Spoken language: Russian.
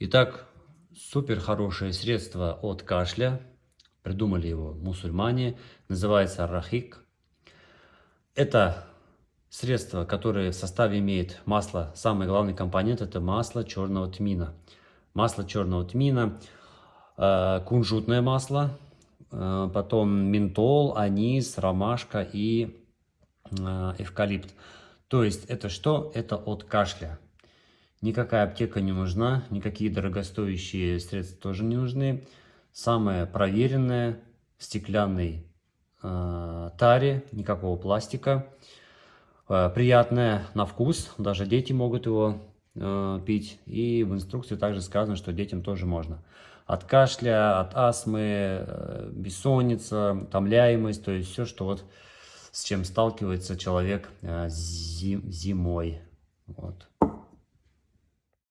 Итак, супер хорошее средство от кашля. Придумали его мусульмане. Называется рахик. Это средство, которое в составе имеет масло. Самый главный компонент — это масло черного тмина. Масло черного тмина, кунжутное масло, потом ментол, анис, ромашка и эвкалипт. То есть это что? Это от кашля. Никакая аптека не нужна, никакие дорогостоящие средства тоже не нужны. Самое проверенное в стеклянной таре, никакого пластика. Приятное на вкус, даже дети могут его пить. И в инструкции также сказано, что детям тоже можно. От кашля, от астмы, бессонница, томляемость, то есть все, что вот с чем сталкивается человек зимой. Вот.